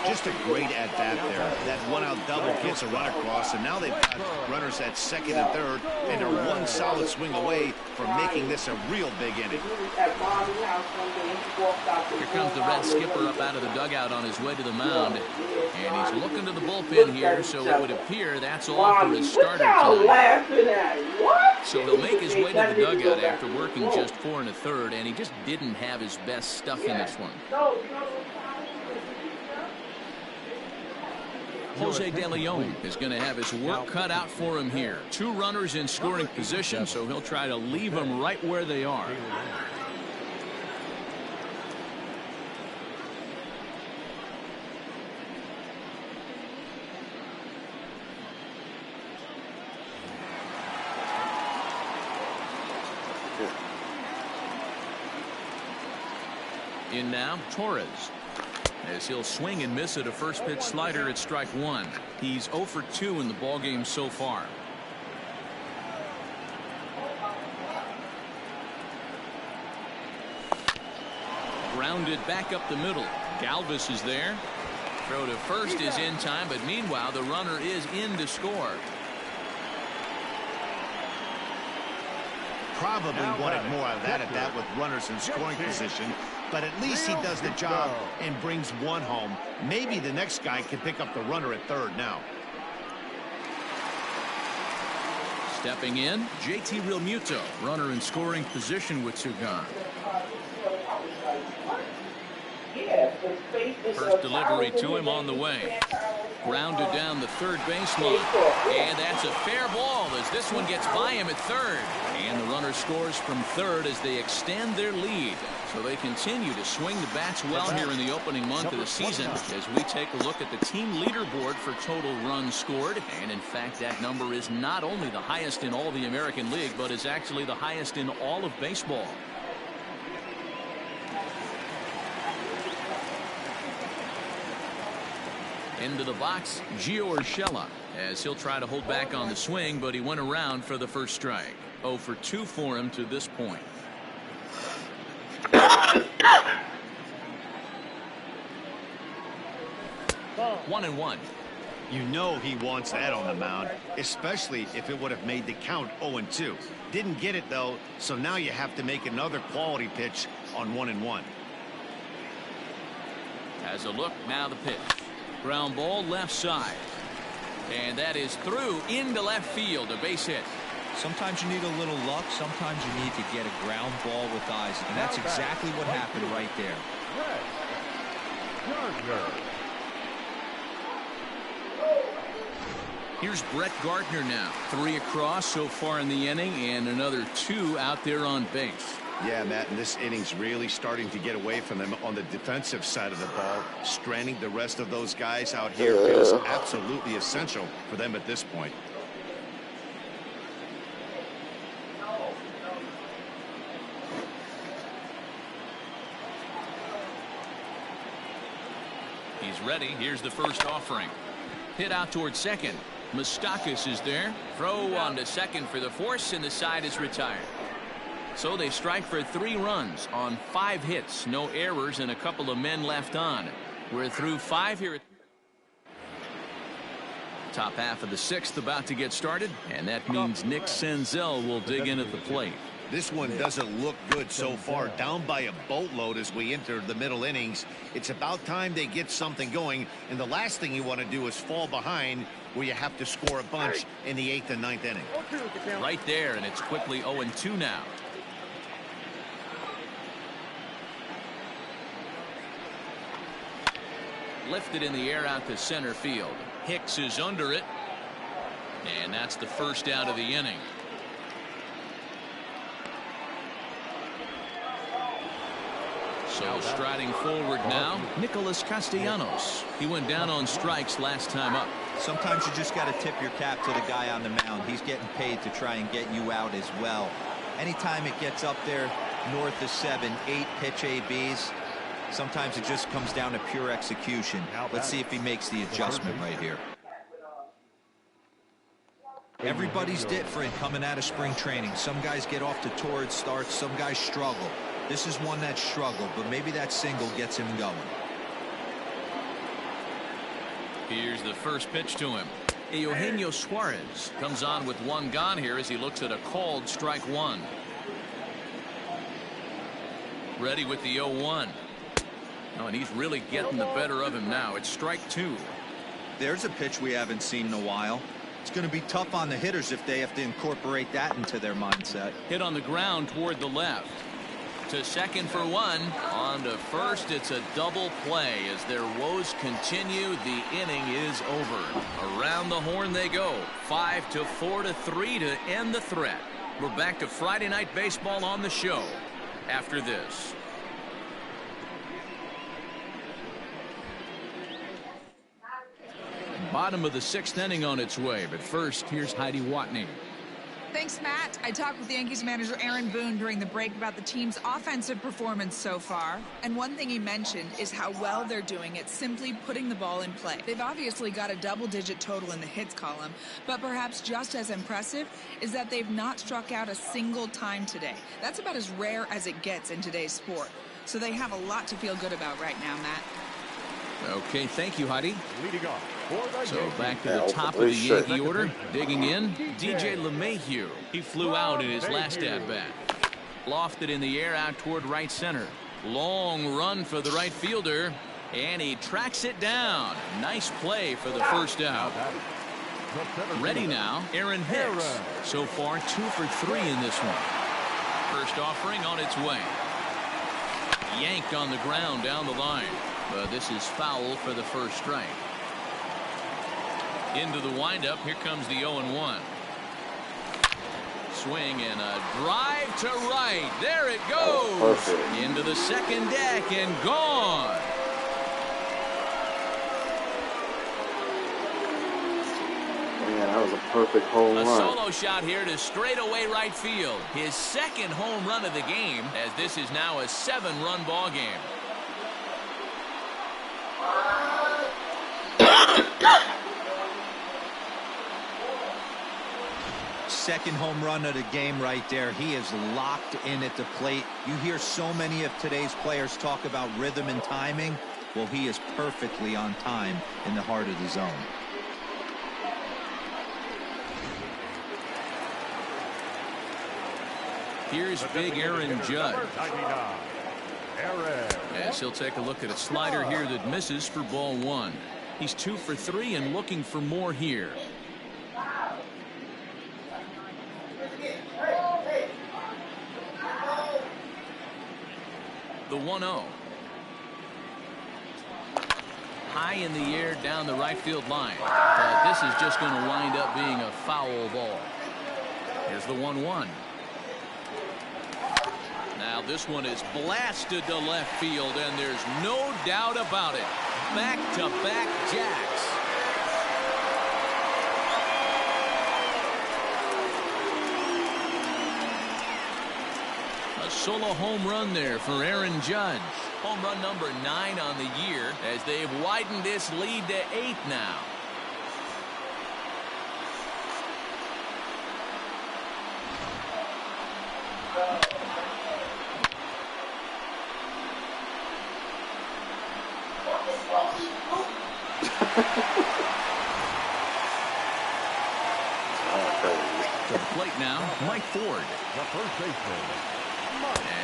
Just a great at-bat there. That one-out double gets a run across, and now they've got runners at second and third, and they're one solid swing away from making this a real big inning. Here comes the Red skipper up out of the dugout on his way to the mound. And he's looking to the bullpen here, so it would appear that's all for his starter tonight. So he'll make his way to the dugout after working just 4 1/3, and he just didn't have his best stuff in this one. Jose De Leon is going to have his work cut out for him here. 2 runners in scoring position, so he'll try to leave them right where they are. In now, Torres, as he'll swing and miss at a first pitch slider at strike 1. He's 0 for 2 in the ballgame so far. Grounded back up the middle. Galvis is there. Throw to first is in time, but meanwhile the runner is in to score. Probably wanted more out of that at-bat with runners in scoring position, but at least he does the job and brings one home. Maybe the next guy can pick up the runner at third now. Stepping in, JT Realmuto, runner in scoring position with 2 gone. First delivery to him on the way. Grounded down the third baseline. And that's a fair ball as this one gets by him at third. And the runner scores from third as they extend their lead. So they continue to swing the bats well here in the opening month of the season as we take a look at the team leaderboard for total runs scored. And in fact, that number is not only the highest in all the American League, but is actually the highest in all of baseball. Into the box, Gio Urshela, as he'll try to hold back on the swing, but he went around for the first strike. 0 for 2 for him to this point. 1-1. You know he wants that on the mound, especially if it would have made the count 0-2. Didn't get it, though, so now you have to make another quality pitch on 1-1. As a look, now the pitch. Ground ball left side. And that is through into left field, a base hit. Sometimes you need a little luck. Sometimes you need to get a ground ball with eyes. And that's exactly what happened right there. Gardner. Here's Brett Gardner now. 3 across so far in the inning, and another 2 out there on base. Yeah, Matt, and this inning's really starting to get away from them on the defensive side of the ball. Stranding the rest of those guys out here feels absolutely essential for them at this point. He's ready. Here's the first offering. Hit out towards second. Moustakas is there. Throw on to second for the force, and the side is retired. So they strike for 3 runs on 5 hits. No errors and a couple of men left on. We're through 5 here. Top half of the 6th about to get started, and that means Nick Senzel will dig in at the plate. This one doesn't look good so far. Down by a boatload as we enter the middle innings. It's about time they get something going, and the last thing you want to do is fall behind where you have to score a bunch in the 8th and 9th inning. Right there, and it's quickly 0-2 now. Lifted in the air out to center field. Hicks is under it, and that's the first out of the inning. So striding forward now, Nicholas Castellanos. He went down on strikes last time up. Sometimes you just got to tip your cap to the guy on the mound. He's getting paid to try and get you out as well. Anytime it gets up there north of 7, 8 pitch ABs, sometimes it just comes down to pure execution. Let's see if he makes the adjustment right here. Everybody's different coming out of spring training. Some guys get off to torrid starts. Some guys struggle. This is one that struggled, but maybe that single gets him going. Here's the first pitch to him. Eugenio Suarez comes on with 1 gone here as he looks at a called strike 1. Ready with the 0-1. Oh, and he's really getting the better of him now. It's strike 2. There's a pitch we haven't seen in a while. It's going to be tough on the hitters if they have to incorporate that into their mindset. Hit on the ground toward the left. To second for 1. On to first. It's a double play as their woes continue. The inning is over. Around the horn they go. 5-4-3 to end the threat. We're back to Friday Night Baseball on the show after this. Bottom of the 6th inning on its way, but first here's Heidi Watney. Thanks, Matt. I talked with Yankees manager Aaron Boone during the break about the team's offensive performance so far. And one thing he mentioned is how well they're doing at simply putting the ball in play. They've obviously got a double-digit total in the hits column, but perhaps just as impressive is that they've not struck out a single time today. That's about as rare as it gets in today's sport. So they have a lot to feel good about right now, Matt. Okay, thank you, Heidi. Leading off for the So Yankees. back to the top of the Yankee order. Digging in, DJ LeMahieu. He flew out in his last at-bat. Lofted in the air out toward right center. Long run for the right fielder, and he tracks it down. Nice play for the first out. Ready now, Aaron Hicks. So far, 2 for 3 in this one. First offering on its way. Yanked on the ground down the line. But this is foul for the first strike. Into the windup. Here comes the 0-1. Swing and a drive to right. There it goes. Into the second deck and gone. Man, that was a perfect home run. A solo shot here to straightaway right field. His second home run of the game, as this is now a 7-run ball game. Second home run of the game right there. He is locked in at the plate. You hear so many of today's players talk about rhythm and timing. Well, he is perfectly on time in the heart of the zone. Here's big Aaron Judge. As he'll take a look at a slider here that misses for ball 1. He's 2 for 3 and looking for more here. The 1-0. high in the air down the right field line. But this is just going to wind up being a foul ball. Here's the 1-1. Now this one is blasted to left field, and there's no doubt about it. Back-to-back jacks. A solo home run there for Aaron Judge. Home run number 9 on the year as they've widened this lead to 8 now. To the plate now, Mike Ford. The first baseman.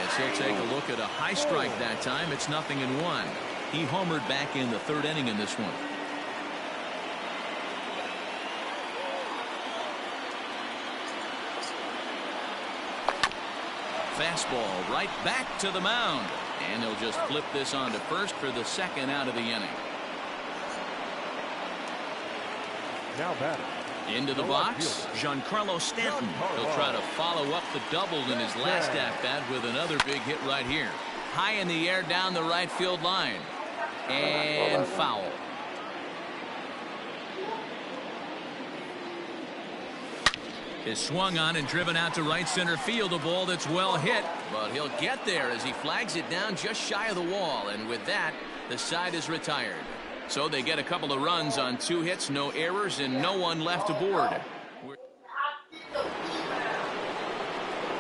As he'll take a look at a high strike that time, it's 0-1. He homered back in the 3rd inning in this one. Fastball right back to the mound. And they'll just flip this on to first for the 2nd out of the inning. Now into the box, Giancarlo Stanton. He'll try to follow up the double in his last at-bat with another big hit right here. High in the air down the right field line. And foul. Is swung on and driven out to right center field. A ball that's well hit, but he'll get there as he flags it down just shy of the wall. And with that, the side is retired. So they get a couple of runs on 2 hits, no errors, and no one left aboard.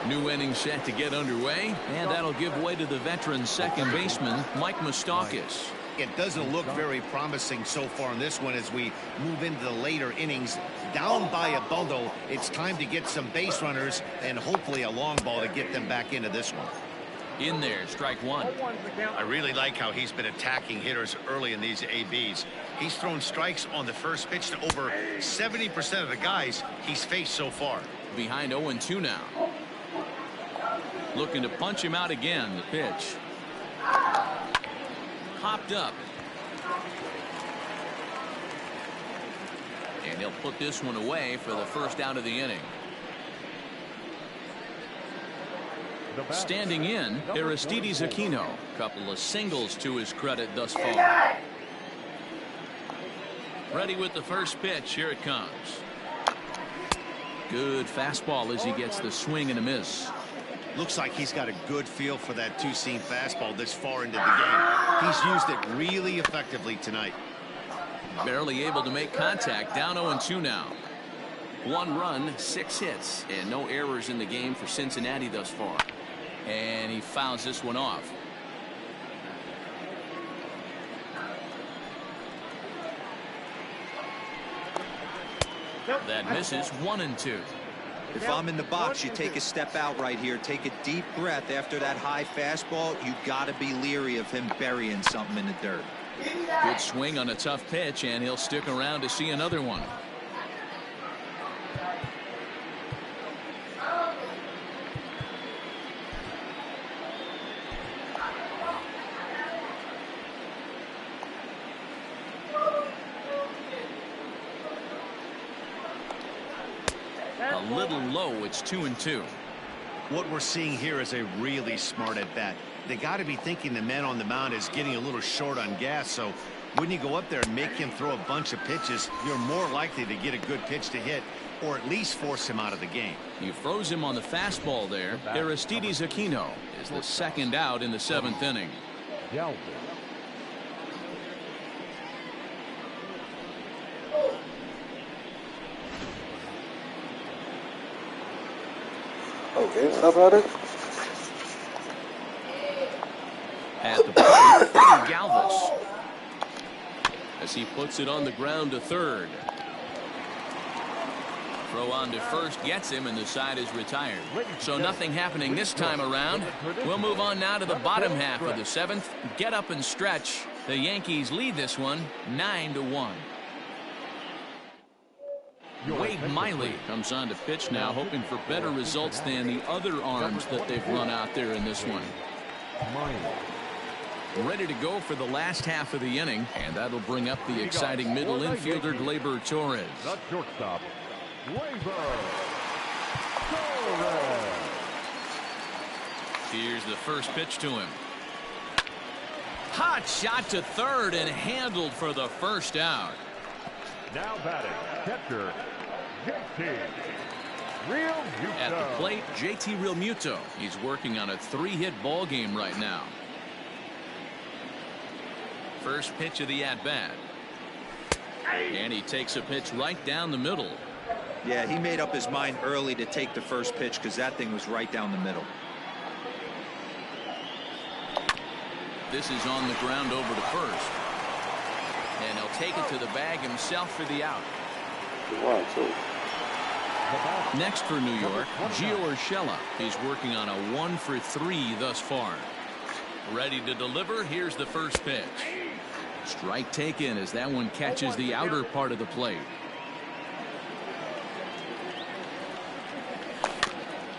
New inning set to get underway, and that'll give way to the veteran second baseman, Mike Moustakas. It doesn't look very promising so far in this one as we move into the later innings. Down by a bundle, it's time to get some base runners and hopefully a long ball to get them back into this one. In there, strike 1. I really like how he's been attacking hitters early in these ABs. He's thrown strikes on the first pitch to over 70% of the guys he's faced so far. Behind 0-2 now. Looking to punch him out again. The pitch. Hopped up. And he'll put this one away for the 1st out of the inning. Standing in, Aristides Aquino. Couple of singles to his credit thus far. Ready with the first pitch. Here it comes. Good fastball as he gets the swing and a miss. Looks like he's got a good feel for that two-seam fastball this far into the game. He's used it really effectively tonight. Barely able to make contact. Down 0-2 now. 1 run, 6 hits, and no errors in the game for Cincinnati thus far. And he fouls this one off. That misses. 1-2. If I'm in the box, you take a step out right here. Take a deep breath after that high fastball. You got to be leery of him burying something in the dirt. Good swing on a tough pitch, and he'll stick around to see another one. A little low. It's 2-2. What we're seeing here is a really smart at bat. They got to be thinking the man on the mound is getting a little short on gas, so when you go up there and make him throw a bunch of pitches, you're more likely to get a good pitch to hit or at least force him out of the game. You froze him on the fastball there. Aristides Aquino is the 2nd out in the 7th inning. Okay, how about it? At the plate, Freddie Galvis. As he puts it on the ground to 3rd. Throw on to first gets him, and the side is retired. So nothing happening this time around. We'll move on now to the bottom half of the 7th. Get up and stretch. The Yankees lead this one 9-1. Wade Miley comes on to pitch now, hoping for better results than the other arms that they've run out there in this one. Ready to go for the last half of the inning, and that'll bring up the exciting middle infielder, Gleyber Torres. The shortstop, Gleyber Torres. Here's the first pitch to him. Hot shot to third and handled for the first out. Now batting, catcher, JT Realmuto. At the plate, JT Realmuto. He's working on a 3-hit ball game right now. First pitch of the at-bat. And he takes a pitch right down the middle. Yeah, he made up his mind early to take the first pitch because that thing was right down the middle. This is on the ground over to first. And he'll take it to the bag himself for the out. Next for New York, Gio Urshela. He's working on a 1-for-3 thus far. Ready to deliver. Here's the first pitch. Strike taken as that one catches the outer part of the plate.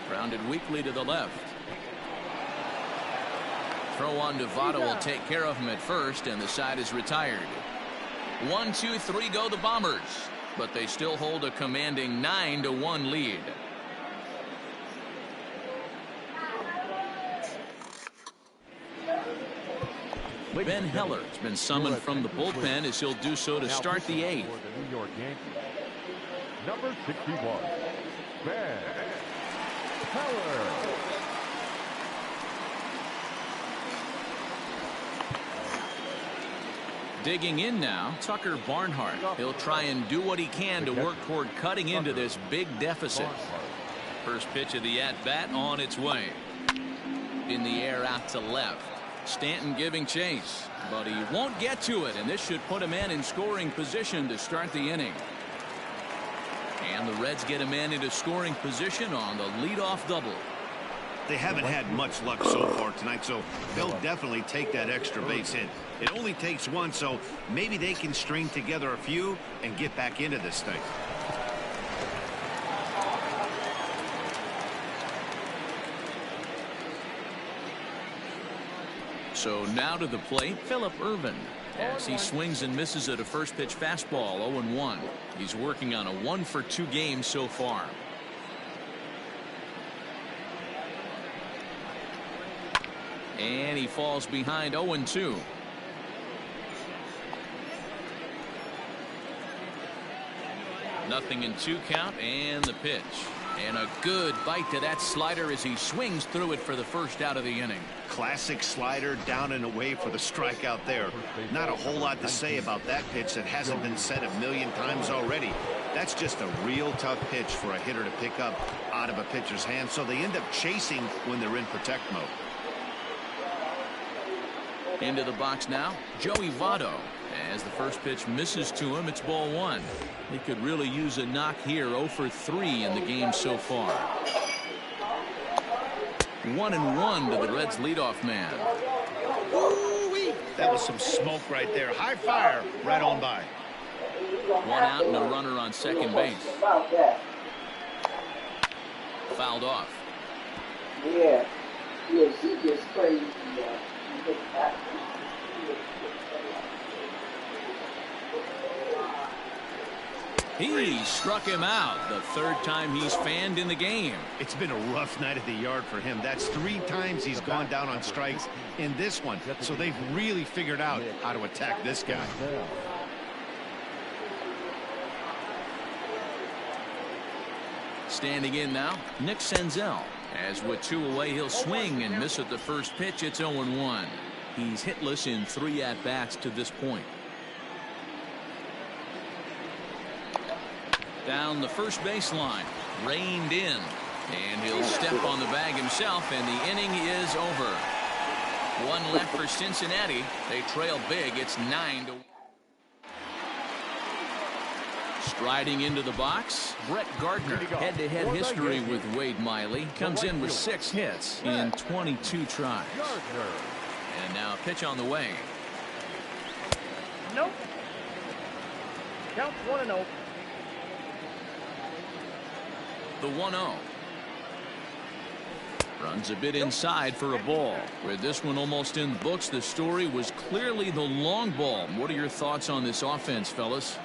Grounded weakly to the left. Throw on to Votto will take care of him at first, and the side is retired. 1, 2, 3 go the Bombers, but they still hold a commanding 9-1 lead. Ben Heller has been summoned from the bullpen as he'll do so to start the 8th. The New York Yankees, number 61, Ben Heller. Digging in now, Tucker Barnhart. He'll try and do what he can to work toward cutting into this big deficit. First pitch of the at-bat on its way. In the air out to left. Stanton giving chase, but he won't get to it, and this should put a man in scoring position to start the inning. And the Reds get a man into scoring position on the leadoff double. They haven't had much luck so far tonight, so they'll definitely take that extra base hit. It only takes one, so maybe they can string together a few and get back into this thing. So now to the plate, Phillip Ervin. As he swings and misses at a first pitch fastball, 0-1. He's working on a 1-for-2 game so far. And he falls behind 0-2. Nothing in 2 count, and the pitch. And a good bite to that slider as he swings through it for the first out of the inning. Classic slider, down and away for the strikeout there. Not a whole lot to say about that pitch that hasn't been said a million times already. That's just a real tough pitch for a hitter to pick up out of a pitcher's hand, so they end up chasing when they're in protect mode. Into the box now, Joey Votto. As the first pitch misses to him, it's ball 1. He could really use a knock here. 0-for-3 in the game so far. 1-1 to the Reds leadoff man. Ooh-wee. That was some smoke right there. High fire right on by. 1 out and a runner on second base. Fouled off. Yeah, she gets crazy. He struck him out the 3rd time he's fanned in the game. It's been a rough night at the yard for him. That's 3 times he's gone down on strikes in this one. So they've really figured out how to attack this guy. Standing in now, Nick Senzel. As with 2 away, he'll swing and miss at the first pitch. It's 0-1. He's hitless in 3 at-bats to this point. Down the first baseline, reined in, and he'll step on the bag himself, and the inning is over. 1 left for Cincinnati. They trail big. It's 9-1. Striding into the box, Brett Gardner. Head-to-head history with Wade Miley. Comes in with 6 hits in 22 tries. And now a pitch on the way. Nope. Count 1-0. The 1-0. Runs a bit inside for a ball. With this one almost in the books, the story was clearly the long ball. What are your thoughts on this offense, fellas?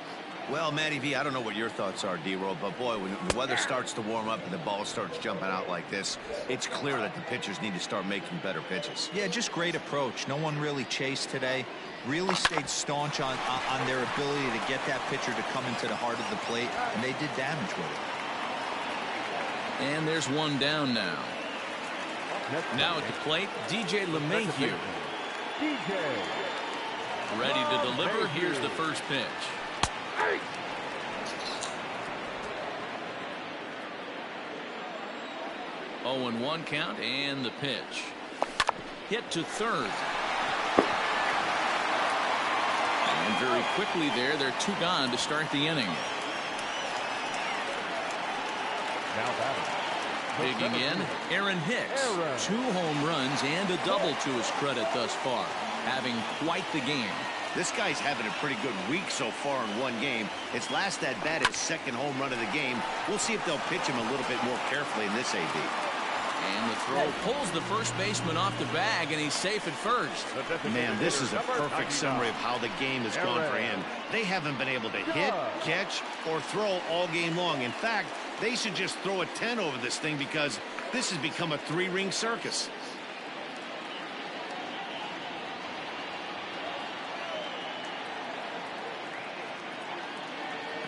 Well, Matty V, I don't know what your thoughts are, D-Roll, but boy, when the weather starts to warm up and the ball starts jumping out like this, it's clear that the pitchers need to start making better pitches. Yeah, just great approach. No one really chased today. Really stayed staunch on their ability to get that pitcher to come into the heart of the plate, and they did damage with it. And there's one down now. Now at the plate, DJ LeMahieu. Ready to deliver. Here's the first pitch. 0-1 count, and the pitch. Hit to third. And very quickly they're two gone to start the inning. Now batting. Digging in, Aaron Hicks. 2 home runs and a double to his credit thus far. Having quite the game. This guy's having a pretty good week so far in one game. His last at bat, his second home run of the game. We'll see if they'll pitch him a little bit more carefully in this AB. And the throw pulls the first baseman off the bag, and he's safe at first. Man, this is a perfect summary of how the game has gone for him. They haven't been able to hit, catch, or throw all game long. In fact, they should just throw a 10 over this thing because this has become a 3-ring circus.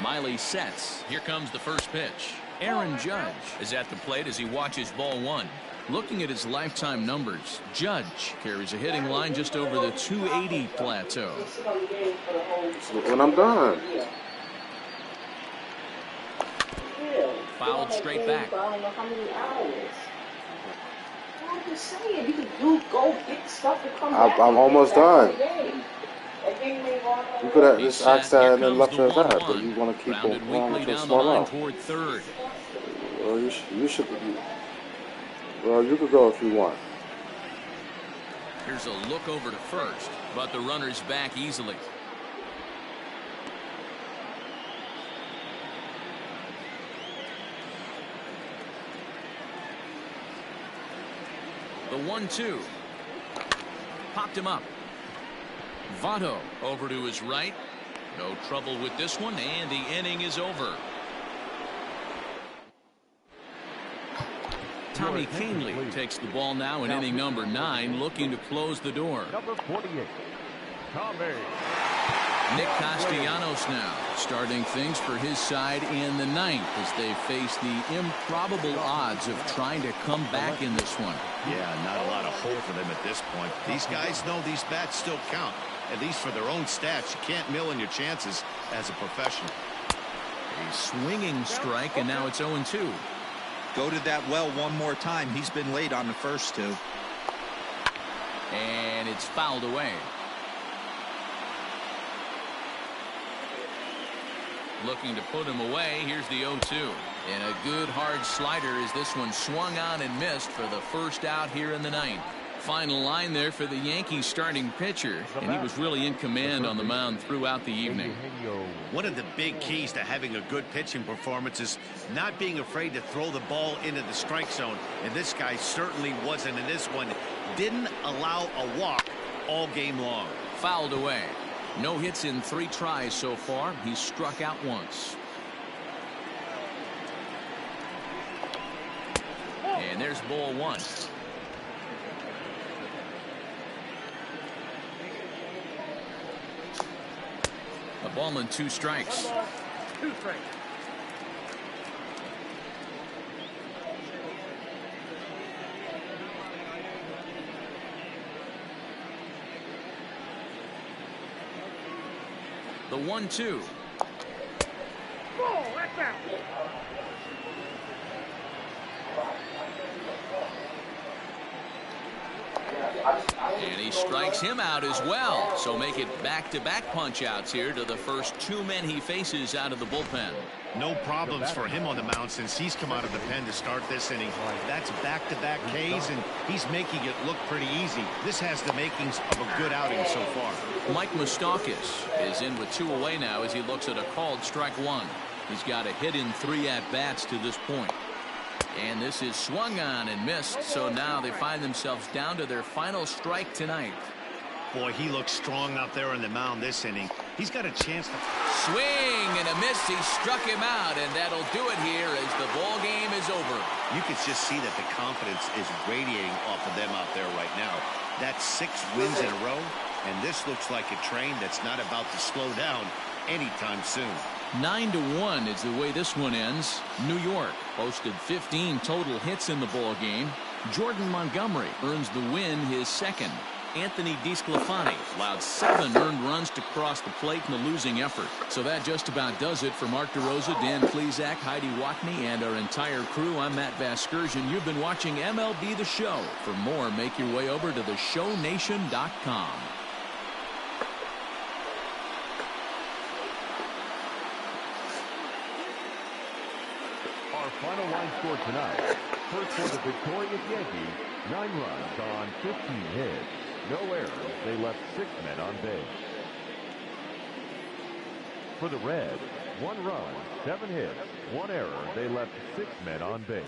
Miley sets. Here comes the first pitch. Aaron Judge is at the plate as he watches ball 1. Looking at his lifetime numbers, Judge carries a hitting line just over the 280 plateau. When I'm done. Fouled straight back. I'm just saying, you can go get stuff to come back. I'm almost done. You could have just asked that and then left it at that, but you want to keep Grounded going weakly to down the small line out. toward third. Well, you should. Well, you could go if you want. Here's a look over to first, but the runner's back easily. The 1-2. Popped him up. Votto over to his right. No trouble with this one, and the inning is over. Tommy Kahnle takes the ball now in inning number 9, looking to close the door. Number 48, Tommy. Nick Castellanos now starting things for his side in the 9th as they face the improbable odds of trying to come back in this one. Yeah, not a lot of hope for them at this point. These guys know these bats still count, at least for their own stats. You can't mill in your chances as a professional. A swinging strike, and now it's 0-2. Go to that well one more time. He's been late on the first 2. And it's fouled away. Looking to put him away. Here's the 0-2. And a good hard slider as this one swung on and missed for the first out here in the 9th. Final line there for the Yankees starting pitcher, and he was really in command on the mound throughout the evening. One of the big keys to having a good pitching performance is not being afraid to throw the ball into the strike zone, and this guy certainly wasn't in this one. Didn't allow a walk all game long. Fouled away. No hits in 3 tries so far. He's struck out once. And there's ball 1. A ball and 2 strikes. 2 strikes. The 1-2. Oh, that's out. And he strikes him out as well. So make it back-to-back punch-outs here to the first 2 men he faces out of the bullpen. No problems for him on the mound since he's come out of the pen to start this inning. That's back-to-back Ks, and he's making it look pretty easy. This has the makings of a good outing so far. Mike Moustakas is in with 2 away now as he looks at a called strike 1. He's got a hit in 3 at-bats to this point. And this is swung on and missed, so now they find themselves down to their final strike tonight. Boy, he looks strong out there on the mound this inning. He's got a chance to swing and a miss. He struck him out, and that'll do it here as the ball game is over. You can just see that the confidence is radiating off of them out there right now. That's 6 wins in a row, and this looks like a train that's not about to slow down anytime soon. 9-1 is the way this one ends. New York posted 15 total hits in the ball game. Jordan Montgomery earns the win, his second. Anthony DeSclafani allowed 7 earned runs to cross the plate in the losing effort. So that just about does it for Mark DeRosa, Dan Plesac, Heidi Watney, and our entire crew. I'm Matt Vasgersian. You've been watching MLB The Show. For more, make your way over to theshownation.com. Our final line score tonight. First for the victorious Yankees, 9 runs on 15 hits. No errors. They left 6 men on base. For the Reds, 1 run, 7 hits, 1 error. They left 6 men on base.